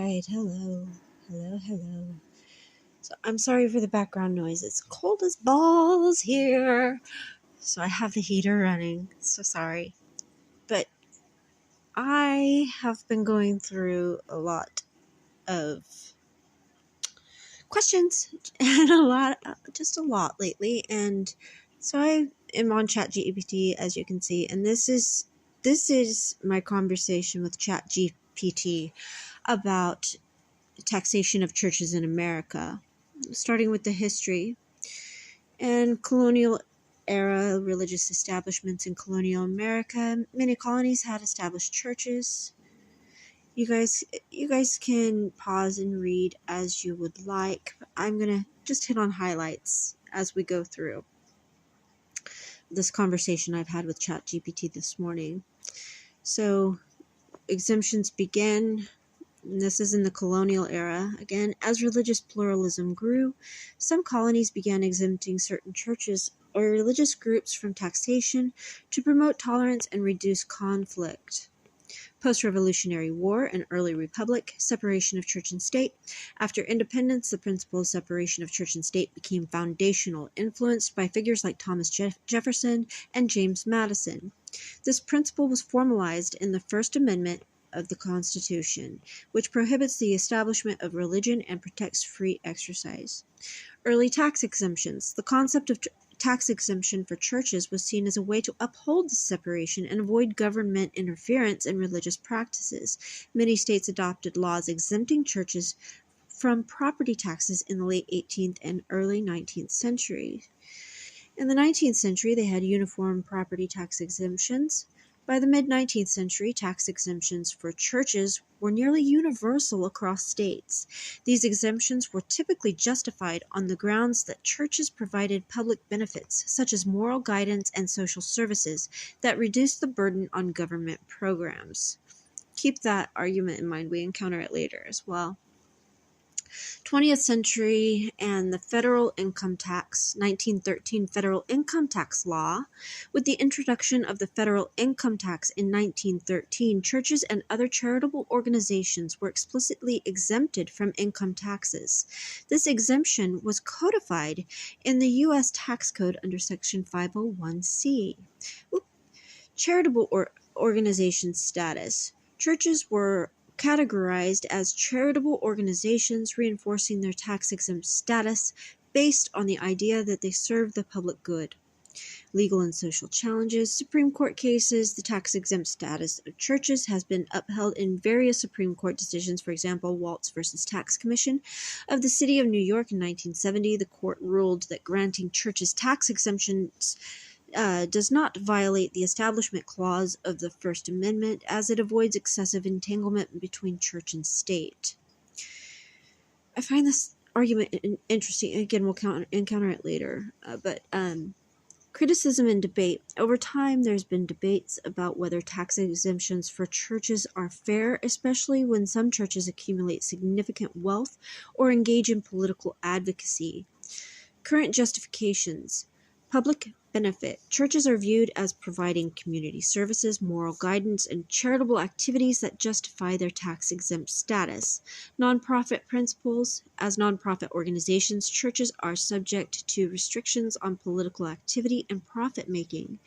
Alright, hello. Hello. So I'm sorry for the background noise. It's cold as balls here. So I have the heater running. So sorry. But I have been going through a lot of questions and just a lot lately. And so I am on chatgpt, as you can see, and this is my conversation with chatgpt about taxation of churches in America, starting with the history and colonial era religious establishments in colonial America. Many colonies had established churches. You guys can pause and read as you would like. I'm gonna just hit on highlights as we go through this conversation I've had with ChatGPT this morning. So, exemptions begin. And this is in the colonial era. Again, as religious pluralism grew, some colonies began exempting certain churches or religious groups from taxation to promote tolerance and reduce conflict. Post-Revolutionary War and early republic, separation of church and state. After independence, the principle of separation of church and state became foundational, influenced by figures like Thomas Jefferson and James Madison. This principle was formalized in the First Amendment of the Constitution, which prohibits the establishment of religion and protects free exercise. Early tax exemptions. The concept of tax exemption for churches was seen as a way to uphold this separation and avoid government interference in religious practices. Many states adopted laws exempting churches from property taxes in the late 18th and early 19th century. In the 19th century, they had uniform property tax exemptions. By the mid-19th century, tax exemptions for churches were nearly universal across states. These exemptions were typically justified on the grounds that churches provided public benefits, such as moral guidance and social services, that reduced the burden on government programs. Keep that argument in mind. We encounter it later as well. 20th century and the federal income tax, 1913 federal income tax law. With the introduction of the federal income tax in 1913, churches and other charitable organizations were explicitly exempted from income taxes. This exemption was codified in the U.S. tax code under Section 501c. Charitable organization status. Churches were categorized as charitable organizations, reinforcing their tax-exempt status based on the idea that they serve the public good. Legal and social challenges. Supreme Court cases. The tax-exempt status of churches has been upheld in various Supreme Court decisions. For example, Waltz versus Tax Commission of the City of New York in 1970. The court ruled that granting churches tax exemptions does not violate the Establishment Clause of the First Amendment, as it avoids excessive entanglement between church and state. I find this argument interesting. Again, we'll encounter it later. But criticism and debate. Over time, there's been debates about whether tax exemptions for churches are fair, especially when some churches accumulate significant wealth or engage in political advocacy. Current justifications. Public benefit. Churches are viewed as providing community services, moral guidance, and charitable activities that justify their tax-exempt status. Nonprofit principles. As nonprofit organizations, churches are subject to restrictions on political activity and profit-making.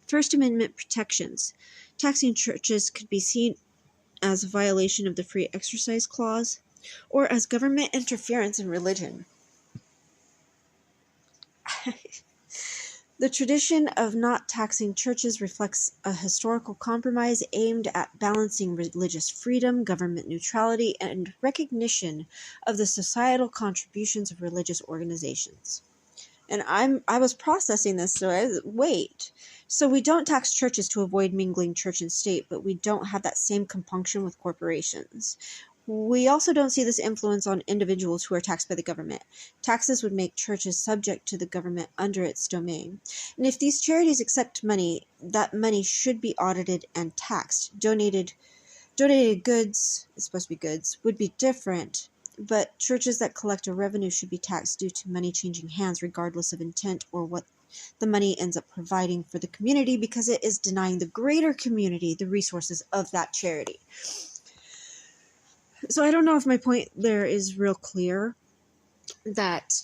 First Amendment protections. Taxing churches could be seen as a violation of the Free Exercise Clause or as government interference in religion. The tradition of not taxing churches reflects a historical compromise aimed at balancing religious freedom, government neutrality, and recognition of the societal contributions of religious organizations. And I was processing this, so we don't tax churches to avoid mingling church and state, but we don't have that same compunction with corporations. We also don't see this influence on individuals who are taxed by the government. Taxes would make churches subject to the government under its domain. And if these charities accept money, that money should be audited and taxed. Donated goods, it's supposed to be goods, would be different, but churches that collect a revenue should be taxed due to money changing hands regardless of intent or what the money ends up providing for the community, because it is denying the greater community the resources of that charity. So I don't know if my point there is real clear, that,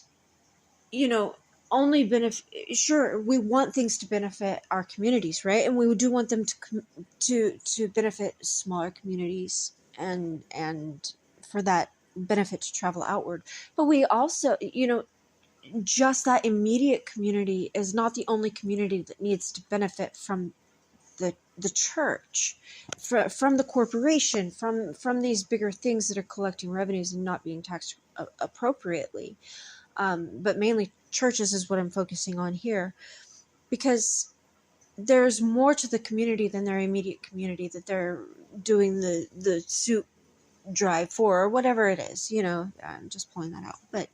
you know, only benefit, sure, we want things to benefit our communities, right? And we do want them to benefit smaller communities, and for that benefit to travel outward. But we also, you know, just that immediate community is not the only community that needs to benefit from the church, from the corporation, from these bigger things that are collecting revenues and not being taxed appropriately. But mainly churches is what I'm focusing on here, because there's more to the community than their immediate community that they're doing the soup drive for, or whatever it is. You know, I'm just pulling that out. But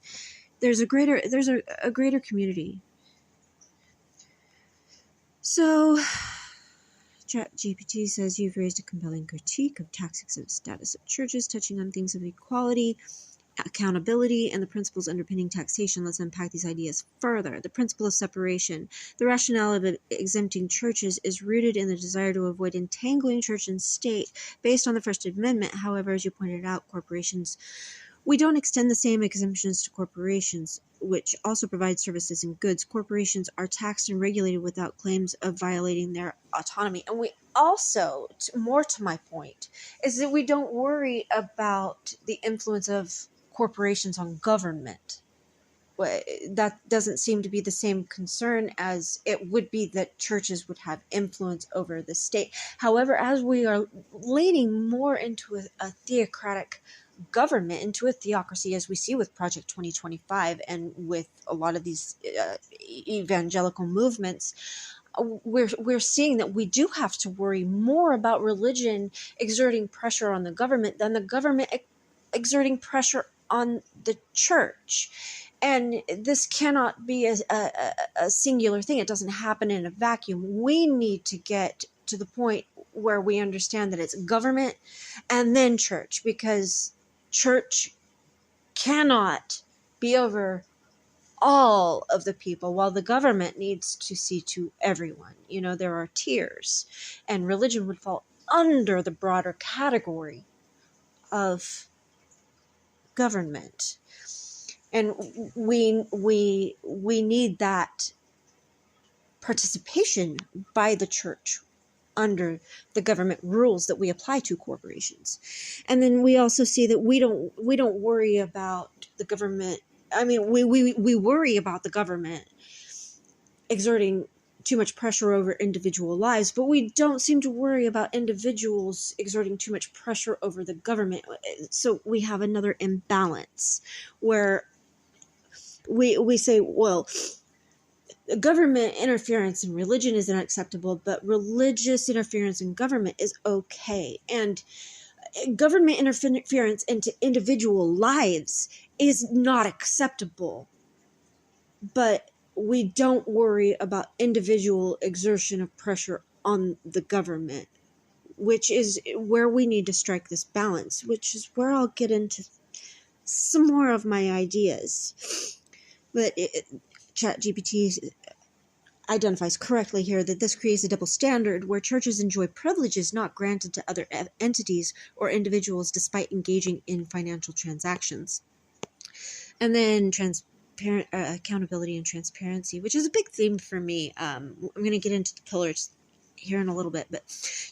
there's a greater community. So ChatGPT says you've raised a compelling critique of tax-exempt status of churches, touching on things of equality, accountability, and the principles underpinning taxation. Let's unpack these ideas further. The principle of separation. The rationale of exempting churches is rooted in the desire to avoid entangling church and state based on the First Amendment. However, as you pointed out, corporations, we don't extend the same exemptions to corporations, which also provide services and goods. Corporations are taxed and regulated without claims of violating their autonomy. And we also, more to my point, is that we don't worry about the influence of corporations on government. That doesn't seem to be the same concern as it would be that churches would have influence over the state. However, as we are leaning more into a theocratic government, into a theocracy, as we see with Project 2025 and with a lot of these evangelical movements, we're seeing that we do have to worry more about religion exerting pressure on the government than the government exerting pressure on the church. And this cannot be a singular thing. It doesn't happen in a vacuum. We need to get to the point where we understand that it's government and then church, because church cannot be over all of the people, while the government needs to see to everyone. You know, there are tiers, and religion would fall under the broader category of government. And we need that participation by the church under the government rules that we apply to corporations. And then we also see that we don't worry about the government. I mean, we worry about the government exerting too much pressure over individual lives, but we don't seem to worry about individuals exerting too much pressure over the government. So we have another imbalance where we say, well, government interference in religion is unacceptable, but religious interference in government is okay. And government interference into individual lives is not acceptable. But we don't worry about individual exertion of pressure on the government, which is where we need to strike this balance, which is where I'll get into some more of my ideas. But ChatGPT identifies correctly here that this creates a double standard where churches enjoy privileges not granted to other entities or individuals despite engaging in financial transactions. And then accountability and transparency, which is a big theme for me. I'm going to get into the pillars here in a little bit, but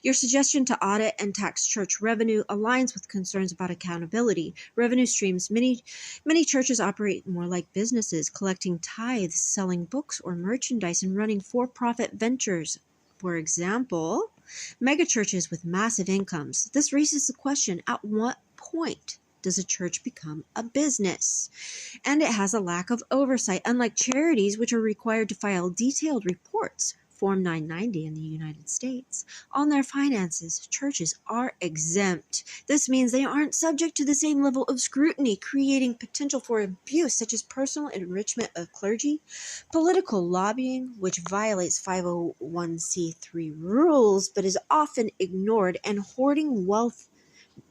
your suggestion to audit and tax church revenue aligns with concerns about accountability. Revenue streams. Many churches operate more like businesses, collecting tithes, selling books or merchandise, and running for-profit ventures. For example, megachurches with massive incomes. This raises the question, at what point does a church become a business? And it has a lack of oversight, unlike charities, which are required to file detailed reports, Form 990 in the United States, on their finances. Churches are exempt. This means they aren't subject to the same level of scrutiny, creating potential for abuse, such as personal enrichment of clergy, political lobbying, which violates 501c3 rules, but is often ignored, and hoarding wealth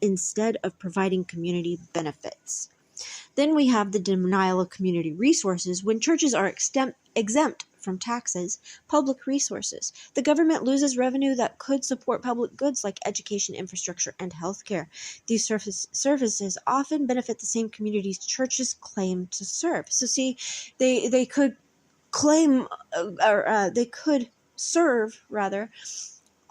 instead of providing community benefits. Then we have the denial of community resources. When churches are exempt from taxes, public resources. The government loses revenue that could support public goods like education, infrastructure, and healthcare. These services often benefit the same communities churches claim to serve. So see, they could claim, they could serve, rather,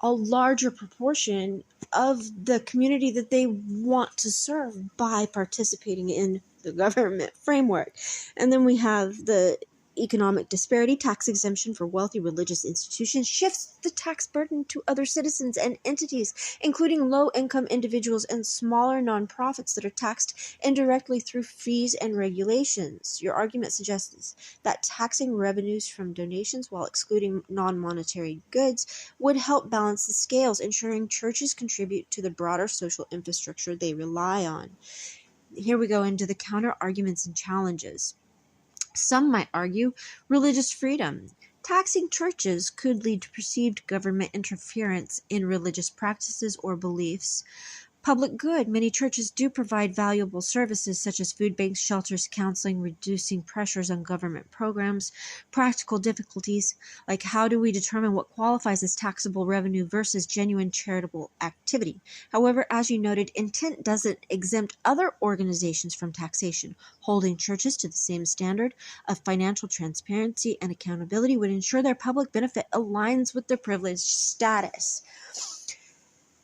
a larger proportion of the community that they want to serve by participating in the government framework. And then we have the economic disparity. Tax exemption for wealthy religious institutions shifts the tax burden to other citizens and entities, including low-income individuals and smaller nonprofits that are taxed indirectly through fees and regulations. Your argument suggests that taxing revenues from donations while excluding non-monetary goods would help balance the scales, ensuring churches contribute to the broader social infrastructure they rely on. Here we go into the counter-arguments and challenges. Some might argue religious freedom. Taxing churches could lead to perceived government interference in religious practices or beliefs. Public good. Many churches do provide valuable services such as food banks, shelters, counseling, reducing pressures on government programs. Practical difficulties, like how do we determine what qualifies as taxable revenue versus genuine charitable activity? However, as you noted, intent doesn't exempt other organizations from taxation. Holding churches to the same standard of financial transparency and accountability would ensure their public benefit aligns with their privileged status.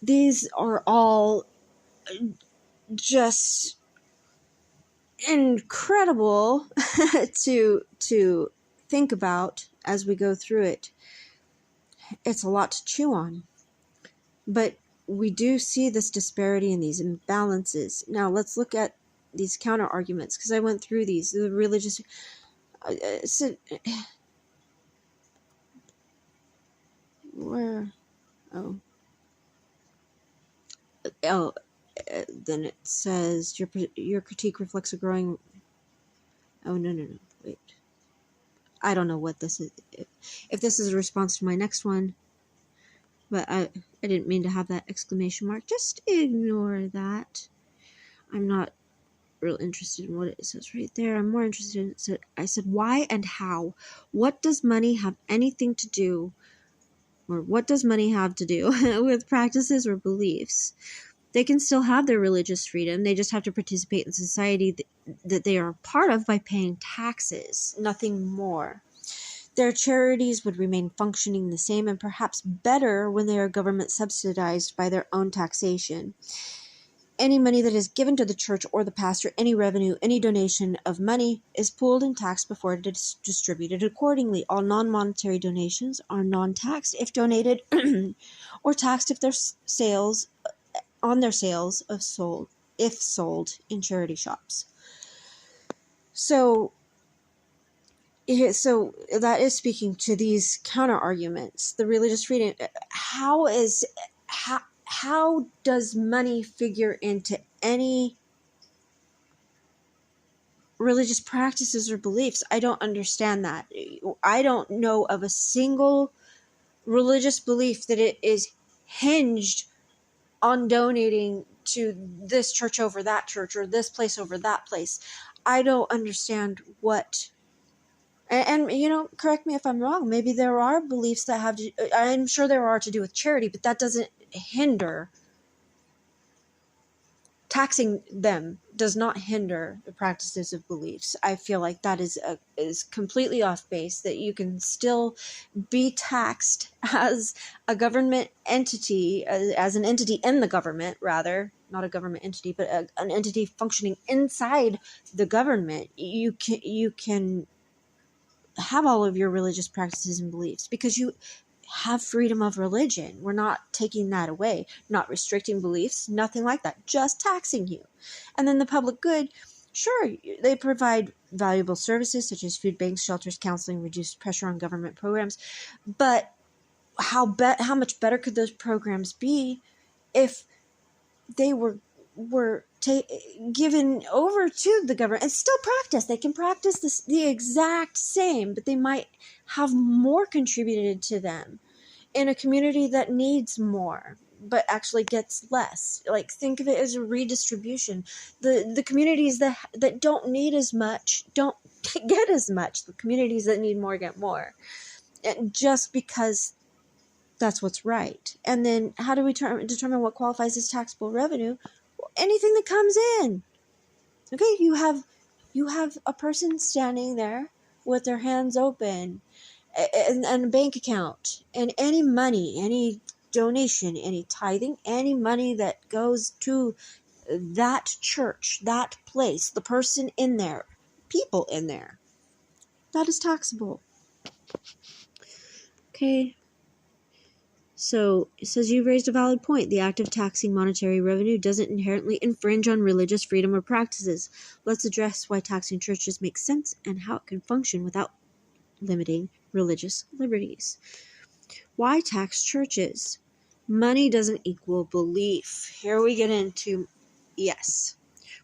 These are all just incredible to think about as we go through it. It's a lot to chew on. But we do see this disparity and these imbalances. Now let's look at these counter arguments, because I went through these. The religious then it says your critique reflects a growing. Oh no, wait. I don't know what this is. If this is a response to my next one, but I didn't mean to have that exclamation mark. Just ignore that. I'm not real interested in what it says right there. I'm more interested in, I said, why and how? What does money have anything to do, or what does money have to do with practices or beliefs? They can still have their religious freedom. They just have to participate in society that they are part of by paying taxes, nothing more. Their charities would remain functioning the same and perhaps better when they are government subsidized by their own taxation. Any money that is given to the church or the pastor, any revenue, any donation of money is pooled and taxed before it is distributed accordingly. All non-monetary donations are non-taxed if donated or taxed if their sales if sold in charity shops. So that is speaking to these counter arguments. The religious freedom. How does money figure into any religious practices or beliefs? I don't understand that. I don't know of a single religious belief that it is hinged on donating to this church over that church or this place over that place. I don't understand what. And correct me if I'm wrong. Maybe there are beliefs that have to, I'm sure there are, to do with charity, but that doesn't hinder. Taxing them does not hinder the practices of beliefs. I feel like that is completely off base, that you can still be taxed as a government entity, as an entity in the government, rather, not a government entity, but an entity functioning inside the government. You can have all of your religious practices and beliefs because you have freedom of religion. We're not taking that away, not restricting beliefs, nothing like that, just taxing you. And then the public good, sure, they provide valuable services such as food banks, shelters, counseling, reduced pressure on government programs. But how much better could those programs be if they were given over to the government and still practice? They can practice the exact same, but they might have more contributed to them in a community that needs more but actually gets less. Like, think of it as a redistribution. The communities that don't need as much don't get as much. The communities that need more get more. And just because that's what's right. And then how do we determine what qualifies as taxable revenue? Well, anything that comes in. Okay, you have a person standing there with their hands open and a bank account, and any money, any donation, any tithing, any money that goes to that church, that place, the person in there, people in there, that is taxable. Okay. So it says you've raised a valid point. The act of taxing monetary revenue doesn't inherently infringe on religious freedom or practices. Let's address why taxing churches makes sense and how it can function without limiting religious liberties. Why tax churches? Money doesn't equal belief. Here we get into, yes.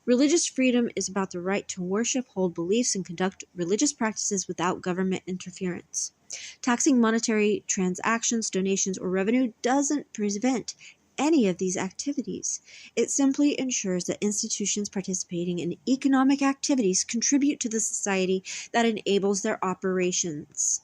Religious freedom is about the right to worship, hold beliefs, and conduct religious practices without government interference. Taxing monetary transactions, donations, or revenue doesn't prevent any of these activities. It simply ensures that institutions participating in economic activities contribute to the society that enables their operations.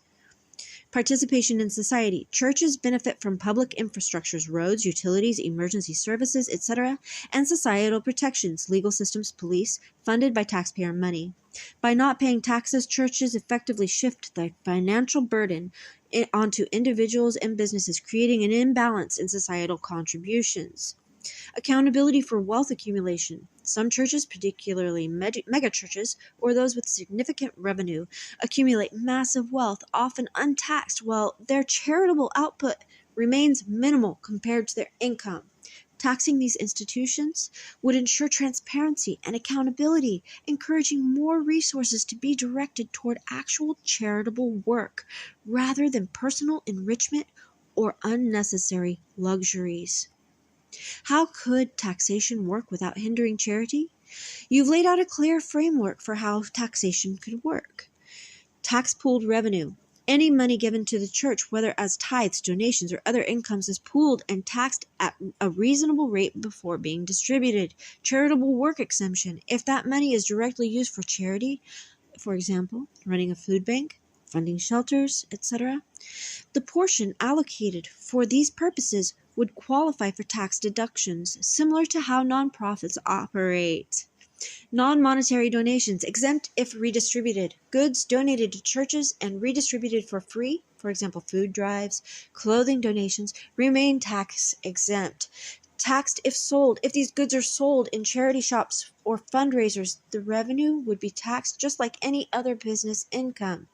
Participation in society. Churches benefit from public infrastructures, roads, utilities, emergency services, etc., and societal protections, legal systems, police, funded by taxpayer money. By not paying taxes, churches effectively shift the financial burden onto individuals and businesses, creating an imbalance in societal contributions. Accountability for wealth accumulation. Some churches, particularly megachurches or those with significant revenue, accumulate massive wealth, often untaxed, while their charitable output remains minimal compared to their income. Taxing these institutions would ensure transparency and accountability, encouraging more resources to be directed toward actual charitable work rather than personal enrichment or unnecessary luxuries. How could taxation work without hindering charity? You've laid out a clear framework for how taxation could work. Tax pooled revenue. Any money given to the church, whether as tithes, donations, or other incomes, is pooled and taxed at a reasonable rate before being distributed. Charitable work exemption. If that money is directly used for charity, for example, running a food bank, funding shelters, etc., the portion allocated for these purposes would qualify for tax deductions, similar to how nonprofits operate. Non-monetary donations, exempt if redistributed. Goods donated to churches and redistributed for free, for example, food drives, clothing donations, remain tax exempt. Taxed if sold. If these goods are sold in charity shops or fundraisers, the revenue would be taxed just like any other business income.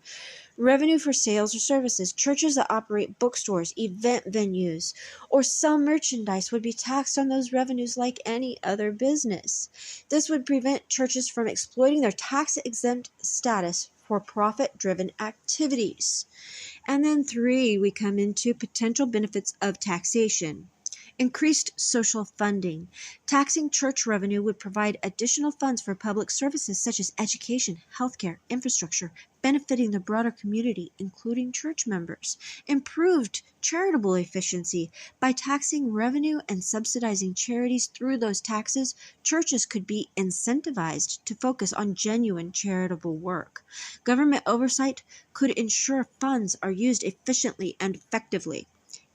Revenue for sales or services. Churches that operate bookstores, event venues, or sell merchandise would be taxed on those revenues like any other business. This would prevent churches from exploiting their tax-exempt status for profit-driven activities. And then 3, we come into potential benefits of taxation. Increased social funding. Taxing church revenue would provide additional funds for public services such as education, healthcare, infrastructure, benefiting the broader community, including church members. Improved charitable efficiency. By taxing revenue and subsidizing charities through those taxes, churches could be incentivized to focus on genuine charitable work. Government oversight could ensure funds are used efficiently and effectively.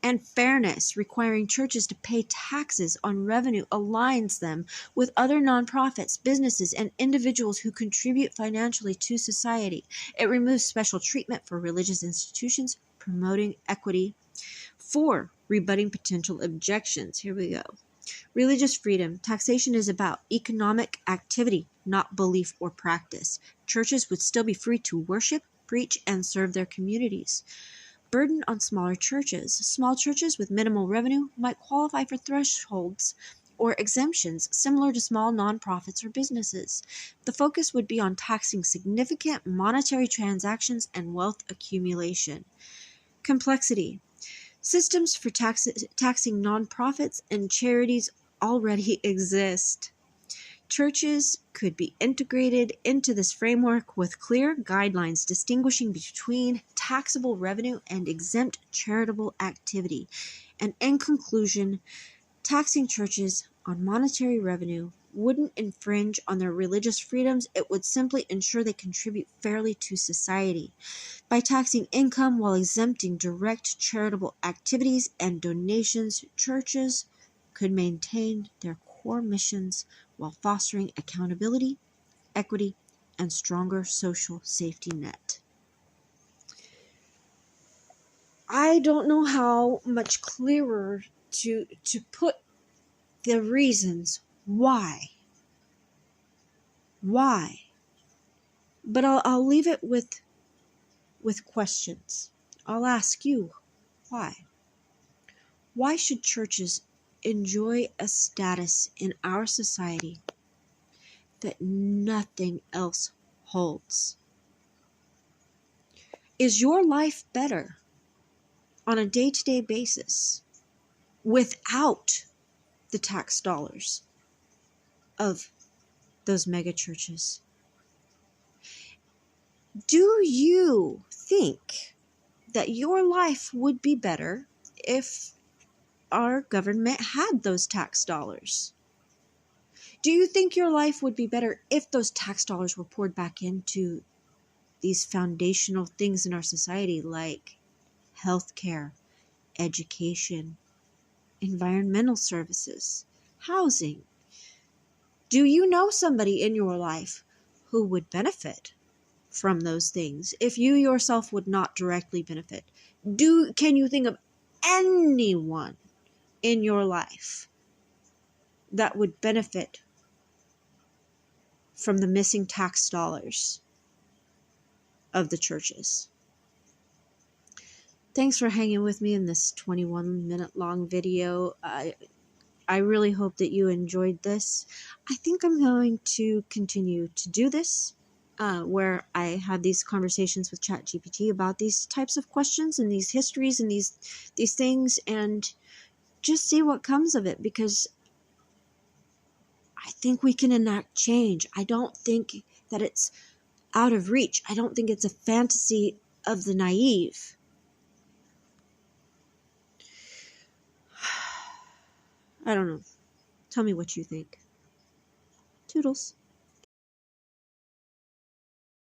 And fairness, requiring churches to pay taxes on revenue aligns them with other nonprofits, businesses, and individuals who contribute financially to society. It removes special treatment for religious institutions, promoting equity. 4, rebutting potential objections. Here we go. Religious freedom. Taxation is about economic activity, not belief or practice. Churches would still be free to worship, preach, and serve their communities. Burden on smaller churches. Small churches with minimal revenue might qualify for thresholds or exemptions similar to small nonprofits or businesses. The focus would be on taxing significant monetary transactions and wealth accumulation. Complexity. Systems for taxing nonprofits and charities already exist. Churches could be integrated into this framework with clear guidelines distinguishing between taxable revenue and exempt charitable activity. And in conclusion, taxing churches on monetary revenue wouldn't infringe on their religious freedoms. It would simply ensure they contribute fairly to society. By taxing income while exempting direct charitable activities and donations, churches could maintain their core missions while fostering accountability, equity, and stronger social safety net. I don't know how much clearer to put the reasons why. But I'll leave it with questions. I'll ask you, why? Why should churches enjoy a status in our society that nothing else holds? Is your life better on a day-to-day basis without the tax dollars of those mega churches? Do you think that your life would be better if our government had those tax dollars? Do you think your life would be better if those tax dollars were poured back into these foundational things in our society like healthcare, education, environmental services, housing? Do you know somebody in your life who would benefit from those things if you yourself would not directly benefit? Can you think of anyone in your life that would benefit from the missing tax dollars of the churches? Thanks for hanging with me in this 21-minute long video. I really hope that you enjoyed this. I think I'm going to continue to do this, where I have these conversations with ChatGPT about these types of questions and these histories and these things, and just see what comes of it, because I think we can enact change. I don't think that it's out of reach. I don't think it's a fantasy of the naive. I don't know. Tell me what you think. Toodles.